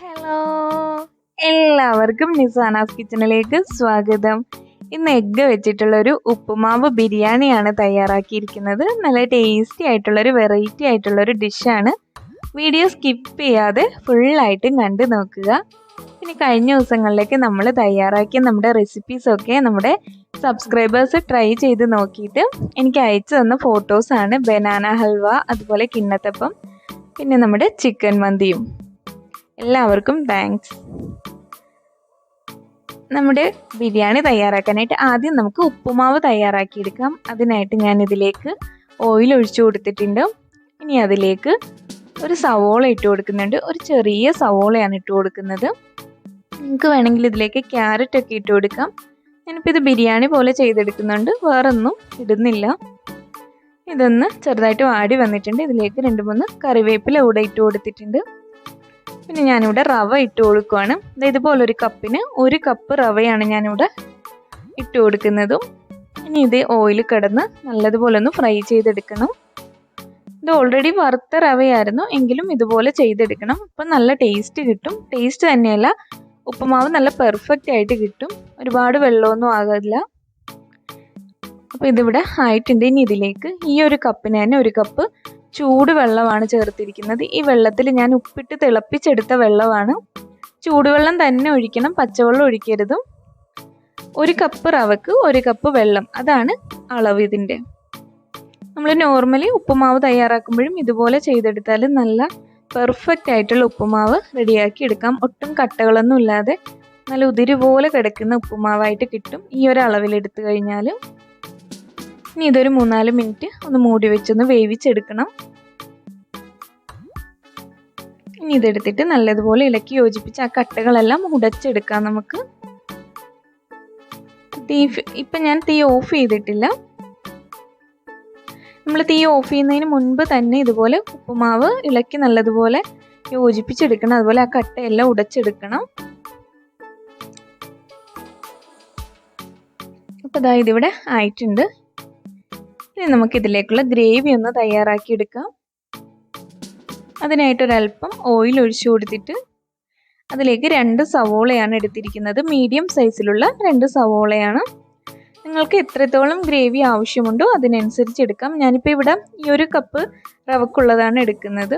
Hello, എല്ലാവർക്കും നിസാനാസ് കിച്ചണിലേക്ക് സ്വാഗതം. ഇന്ന് എഗ്ഗ് വെച്ചിട്ടുള്ളൊരു ഉപ്പുമാവ് ബിരിയാണിയാണ് തയ്യാറാക്കിയിരിക്കുന്നത്. നല്ല ടേസ്റ്റി ആയിട്ടുള്ളൊരു വെറൈറ്റി ആയിട്ടുള്ളൊരു ഡിഷാണ്. വീഡിയോ സ്കിപ്പ് ചെയ്യാതെ ഫുള്ളായിട്ടും കണ്ടു നോക്കുക. ഇനി കഴിഞ്ഞ ദിവസങ്ങളിലേക്ക് നമ്മൾ തയ്യാറാക്കിയ നമ്മുടെ റെസിപ്പീസൊക്കെ നമ്മുടെ സബ്സ്ക്രൈബേഴ്സ് ട്രൈ ചെയ്ത് നോക്കിയിട്ട് എനിക്ക് അയച്ചു തന്ന ഫോട്ടോസാണ്. ബനാന ഹൽവ, അതുപോലെ കിണ്ണത്തപ്പം, പിന്നെ നമ്മുടെ ചിക്കൻ മന്തിയും. എല്ലാവർക്കും താങ്ക്സ്. നമ്മുടെ ബിരിയാണി തയ്യാറാക്കാനായിട്ട് ആദ്യം നമുക്ക് ഉപ്പുമാവ് തയ്യാറാക്കിയെടുക്കാം. അതിനായിട്ട് ഞാൻ ഇതിലേക്ക് ഓയിൽ ഒഴിച്ചു കൊടുത്തിട്ടുണ്ട്. ഇനി അതിലേക്ക് ഒരു സവോള ഇട്ട് കൊടുക്കുന്നുണ്ട്. ഒരു ചെറിയ സവോളയാണ് ഇട്ട് കൊടുക്കുന്നത്. നിങ്ങൾക്ക് വേണമെങ്കിൽ ഇതിലേക്ക് ക്യാരറ്റ് ഒക്കെ ഇട്ട് കൊടുക്കാം. ഞാനിപ്പോൾ ഇത് ബിരിയാണി പോലെ ചെയ്തെടുക്കുന്നുണ്ട്, വേറൊന്നും ഇടുന്നില്ല. ഇതൊന്ന് ചെറുതായിട്ട് വാടി വന്നിട്ടുണ്ട്. ഇതിലേക്ക് 2-3 കറിവേപ്പില കൂടെ ഇട്ട് കൊടുത്തിട്ടുണ്ട്. പിന്നെ ഞാനിവിടെ റവ ഇട്ട് കൊടുക്കുകയാണ്. ഇതുപോലൊരു കപ്പിന് 1 കപ്പ് റവയാണ് ഞാനിവിടെ ഇട്ട് കൊടുക്കുന്നതും. ഇനി ഇത് ഓയിൽ കിടന്ന് നല്ലതുപോലെ ഒന്ന് ഫ്രൈ ചെയ്തെടുക്കണം. ഇത് ഓൾറെഡി വറുത്ത റവയായിരുന്നു, എങ്കിലും ഇതുപോലെ ചെയ്തെടുക്കണം. അപ്പം നല്ല ടേസ്റ്റ് കിട്ടും. ടേസ്റ്റ് തന്നെയല്ല, ഉപ്പുമാവ് നല്ല പെർഫെക്റ്റ് ആയിട്ട് കിട്ടും. ഒരുപാട് വെള്ളമൊന്നും ആകില്ല. അപ്പോൾ ഇതിവിടെ ആയിട്ടുണ്ട്. ഇനി ഇതിലേക്ക് ഈ ഒരു കപ്പിന് തന്നെ 1 കപ്പ് ചൂട് വെള്ളമാണ് ചേർത്തിരിക്കുന്നത്. ഈ വെള്ളത്തിൽ ഞാൻ ഉപ്പിട്ട് തിളപ്പിച്ചെടുത്ത വെള്ളമാണ്. ചൂടുവെള്ളം തന്നെ ഒഴിക്കണം, പച്ചവെള്ളം ഒഴിക്കരുതും. 1 കപ്പ് റവക്ക് 1 കപ്പ് വെള്ളം, അതാണ് അളവ് ഇതിൻ്റെ. നമ്മൾ നോർമലി ഉപ്പുമാവ് തയ്യാറാക്കുമ്പോഴും ഇതുപോലെ ചെയ്തെടുത്താൽ നല്ല പെർഫെക്റ്റ് ആയിട്ടുള്ള ഉപ്പുമാവ് റെഡിയാക്കി എടുക്കാം. ഒട്ടും കട്ടകളൊന്നും ഇല്ലാതെ നല്ല ഉതിരി പോലെ കിടക്കുന്ന ഉപ്പുമാവായിട്ട് കിട്ടും ഈ ഒരു അളവിലെടുത്തു കഴിഞ്ഞാൽ. ഇനി ഇതൊരു 3-4 മിനിറ്റ് ഒന്ന് മൂടി വെച്ചൊന്ന് വേവിച്ചെടുക്കണം. ഇനി ഇതെടുത്തിട്ട് നല്ലതുപോലെ ഇളക്കി യോജിപ്പിച്ച് ആ കട്ടകളെല്ലാം ഉടച്ചെടുക്കാം നമുക്ക്. ഇപ്പം ഞാൻ തീ ഓഫ് ചെയ്തിട്ടില്ല. നമ്മൾ തീ ഓഫ് ചെയ്യുന്നതിന് മുൻപ് തന്നെ ഇതുപോലെ ഉപ്പുമാവ് ഇളക്കി നല്ലതുപോലെ യോജിപ്പിച്ചെടുക്കണം. അതുപോലെ ആ കട്ടയെല്ലാം ഉടച്ചെടുക്കണം. അപ്പോൾ ഇതാ ഇതിവിടെ ആയിട്ടുണ്ട്. ഇനി നമുക്കിതിലേക്കുള്ള ഗ്രേവി ഒന്ന് തയ്യാറാക്കി എടുക്കാം. അതിനായിട്ടൊരല്പം ഓയിൽ ഒഴിച്ചു കൊടുത്തിട്ട് അതിലേക്ക് 2 സവോളയാണ് എടുത്തിരിക്കുന്നത്. മീഡിയം സൈസിലുള്ള 2 സവോളയാണ്. നിങ്ങൾക്ക് എത്രത്തോളം ഗ്രേവി ആവശ്യമുണ്ടോ അതിനനുസരിച്ച് എടുക്കാം. ഞാനിപ്പോൾ ഇവിടെ ഈ 1 കപ്പ് റവക്കുള്ളതാണ് എടുക്കുന്നത്.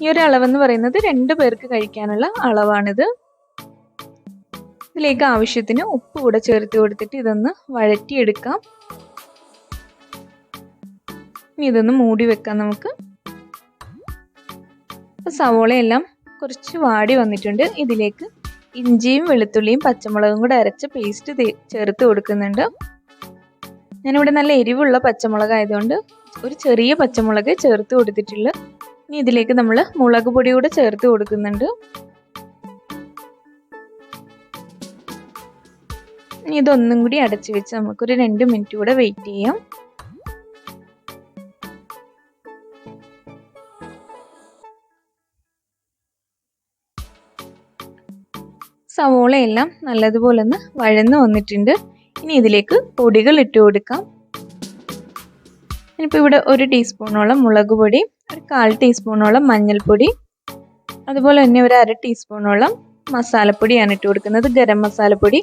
ഈ ഒരു അളവെന്ന് പറയുന്നത് 2 പേർക്ക് കഴിക്കാനുള്ള അളവാണിത്. ഇതിലേക്ക് ആവശ്യത്തിന് ഉപ്പ് കൂടെ ചേർത്ത് കൊടുത്തിട്ട് ഇതൊന്ന് വഴറ്റിയെടുക്കാം. ഇനി ഇതൊന്ന് മൂടി വെക്കാം നമുക്ക്. സവോളയെല്ലാം കുറച്ച് വാടി വന്നിട്ടുണ്ട്. ഇതിലേക്ക് ഇഞ്ചിയും വെളുത്തുള്ളിയും പച്ചമുളകും കൂടെ അരച്ച പേസ്റ്റ് ചേർത്ത് കൊടുക്കുന്നുണ്ട്. ഞാനിവിടെ നല്ല എരിവുള്ള പച്ചമുളക് ആയതുകൊണ്ട് ഒരു ചെറിയ പച്ചമുളക് ചേർത്ത് കൊടുത്തിട്ടുള്ളൂ. ഇനി ഇതിലേക്ക് നമ്മൾ മുളക് പൊടി കൂടെ ചേർത്ത് കൊടുക്കുന്നുണ്ട്. ഇനി ഇതൊന്നും കൂടി അടച്ചു വെച്ച് നമുക്കൊരു 2 മിനിറ്റ് കൂടെ വെയിറ്റ് ചെയ്യാം. സവോളയെല്ലാം നല്ലതുപോലെ ഒന്ന് വഴന്ന് വന്നിട്ടുണ്ട്. ഇനി ഇതിലേക്ക് പൊടികൾ ഇട്ട് കൊടുക്കാം. ഇനിയിപ്പോൾ ഇവിടെ 1 ടീസ്പൂണോളം മുളക് പൊടി, ഒരു 1/4 ടീസ്പൂണോളം മഞ്ഞൾപ്പൊടി, അതുപോലെ തന്നെ ഒരു 1/2 ടീസ്പൂണോളം മസാലപ്പൊടിയാണ് ഇട്ട് കൊടുക്കുന്നത്, ഗരം മസാലപ്പൊടി.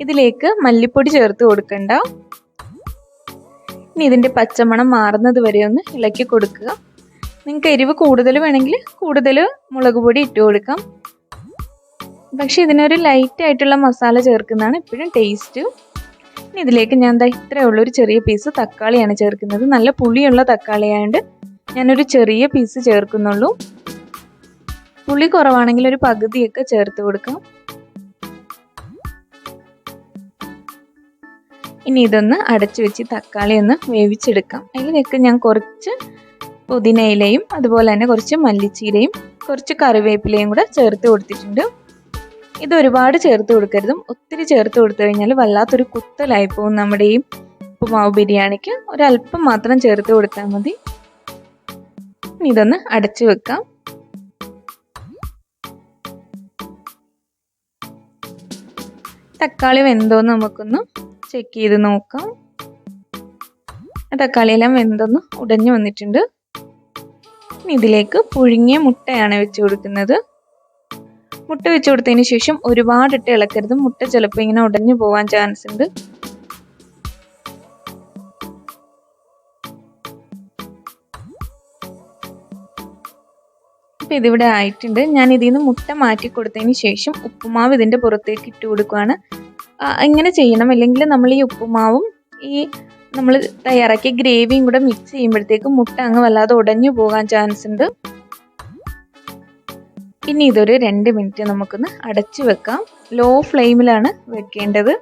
ഇതിലേക്ക് മല്ലിപ്പൊടി ചേർത്ത് കൊടുക്കണ്ട. ഇനി ഇതിൻ്റെ പച്ചമണം മാറുന്നത് വരെ ഒന്ന് ഇളക്കി കൊടുക്കുക. നിങ്ങൾക്ക് എരിവ് കൂടുതൽ വേണമെങ്കിൽ കൂടുതൽ മുളക് പൊടി ഇട്ട് കൊടുക്കാം. പക്ഷേ ഇതിനൊരു ലൈറ്റ് ആയിട്ടുള്ള മസാല ചേർക്കുന്നതാണ് എപ്പോഴും ടേസ്റ്റ്. ഇനി ഇതിലേക്ക് ഞാൻ ഇത്രയേ ഉള്ളൂ, ഒരു ചെറിയ പീസ് തക്കാളിയാണ് ചേർക്കുന്നത്. നല്ല പുളിയുള്ള തക്കാളി ആയതുകൊണ്ട് ഞാനൊരു ചെറിയ പീസ് ചേർക്കുന്നുള്ളൂ. പുളി കുറവാണെങ്കിൽ ഒരു പകുതിയൊക്കെ ചേർത്ത് കൊടുക്കാം. ഇനി ഇതൊന്ന് അടച്ചു വെച്ച് തക്കാളി ഒന്ന് വേവിച്ചെടുക്കാം. അതിലേക്ക് ഞാൻ കുറച്ച് പുതിനയിലയും അതുപോലെ തന്നെ കുറച്ച് മല്ലിച്ചീരയും കുറച്ച് കറിവേപ്പിലയും കൂടെ ചേർത്ത് കൊടുത്തിട്ടുണ്ട്. ഇത് ഒരുപാട് ചേർത്ത് കൊടുക്കരുതും. ഒത്തിരി ചേർത്ത് കൊടുത്തു കഴിഞ്ഞാൽ വല്ലാത്തൊരു കുത്തലായി പോകും നമ്മുടെ ഈ ഉപ്പുമാവ് ബിരിയാണിക്ക്. ഒരല്പം മാത്രം ചേർത്ത് കൊടുത്താൽ മതി. ഇതൊന്ന് അടച്ചു വെക്കാം. തക്കാളി വെന്തോന്ന് നമുക്കൊന്ന് ചെക്ക് ചെയ്ത് നോക്കാം. തക്കാളിയെല്ലാം വെന്തൊന്ന് ഉടഞ്ഞു വന്നിട്ടുണ്ട്. ഇനി ഇതിലേക്ക് പുഴുങ്ങിയ മുട്ടയാണ് വെച്ച് കൊടുക്കുന്നത്. മുട്ട വെച്ച് കൊടുത്തതിന് ശേഷം ഒരുപാടിട്ട് ഇളക്കരുത്. മുട്ട ചിലപ്പോൾ ഇങ്ങനെ ഉടഞ്ഞു പോകാൻ ചാൻസ് ഉണ്ട്. അപ്പോൾ ഇതിവിടെ ആയിട്ടുണ്ട്. ഞാൻ ഇതിൽ നിന്ന് മുട്ട മാറ്റി കൊടുത്തതിന് ശേഷം ഉപ്പുമാവ് ഇതിൻ്റെ പുറത്തേക്ക് ഇട്ട് കൊടുക്കുകയാണ്. ഇങ്ങനെ ചെയ്യണം, അല്ലെങ്കിൽ നമ്മൾ ഈ ഉപ്പുമാവും ഈ നമ്മൾ തയ്യാറാക്കിയ ഗ്രേവിയും കൂടെ മിക്സ് ചെയ്യുമ്പോഴത്തേക്കും മുട്ട അങ്ങ് വല്ലാതെ ഉടഞ്ഞു പോകാൻ ചാൻസ് ഉണ്ട്. ഇനി ഇതൊരു 2 മിനിറ്റ് നമുക്കൊന്ന് അടച്ചു വെക്കാം. ലോ ഫ്ലെയിമിലാണ് വെക്കേണ്ടത്.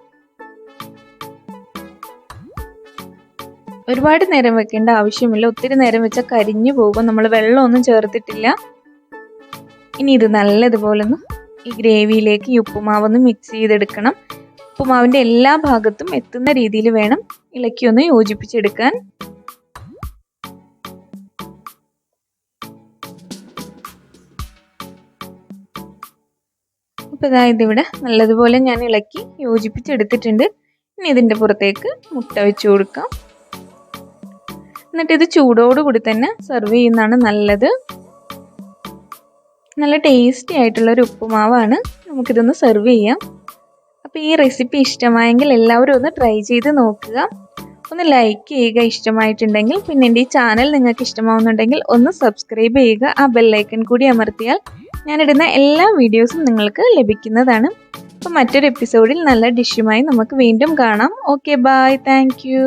ഒരുപാട് നേരം വെക്കേണ്ട ആവശ്യമില്ല. ഒത്തിരി നേരം വെച്ചാൽ കരിഞ്ഞു പോകും. നമ്മൾ വെള്ളമൊന്നും ചേർത്തിട്ടില്ല. ഇനി ഇത് നല്ലതുപോലെ ഒന്ന് ഈ ഗ്രേവിയിലേക്ക് ഈ ഉപ്പുമാവൊന്ന് മിക്സ് ചെയ്തെടുക്കണം. ഉപ്പുമാവിൻ്റെ എല്ലാ ഭാഗത്തും എത്തുന്ന രീതിയിൽ വേണം ഇളക്കി ഒന്ന് യോജിപ്പിച്ചെടുക്കാൻ. അപ്പോൾ ഇതായത് ഇവിടെ നല്ലതുപോലെ ഞാൻ ഇളക്കി യോജിപ്പിച്ചെടുത്തിട്ടുണ്ട്. ഇനി ഇതിൻ്റെ പുറത്തേക്ക് മുട്ട വെച്ച് കൊടുക്കാം. എന്നിട്ട് ഇത് ചൂടോടുകൂടി തന്നെ സെർവ് ചെയ്യുന്നതാണ് നല്ലത്. നല്ല ടേസ്റ്റി ആയിട്ടുള്ളൊരു ഉപ്പുമാവാണ്. നമുക്കിതൊന്ന് സെർവ് ചെയ്യാം. അപ്പോൾ ഈ റെസിപ്പി ഇഷ്ടമായെങ്കിൽ എല്ലാവരും ഒന്ന് ട്രൈ ചെയ്ത് നോക്കുക. ഒന്ന് ലൈക്ക് ചെയ്യുക ഇഷ്ടമായിട്ടുണ്ടെങ്കിൽ. പിന്നെ എൻ്റെ ഈ ചാനൽ നിങ്ങൾക്ക് ഇഷ്ടമാവുന്നുണ്ടെങ്കിൽ ഒന്ന് സബ്സ്ക്രൈബ് ചെയ്യുക. ആ ബെല്ലൈക്കൺ കൂടി അമർത്തിയാൽ ഞാനിടുന്ന എല്ലാ വീഡിയോസും നിങ്ങൾക്ക് ലഭിക്കുന്നതാണ്. അപ്പോൾ മറ്റൊരു എപ്പിസോഡിൽ നല്ല ഡിഷുമായി നമുക്ക് വീണ്ടും കാണാം. Okay, bye, thank U.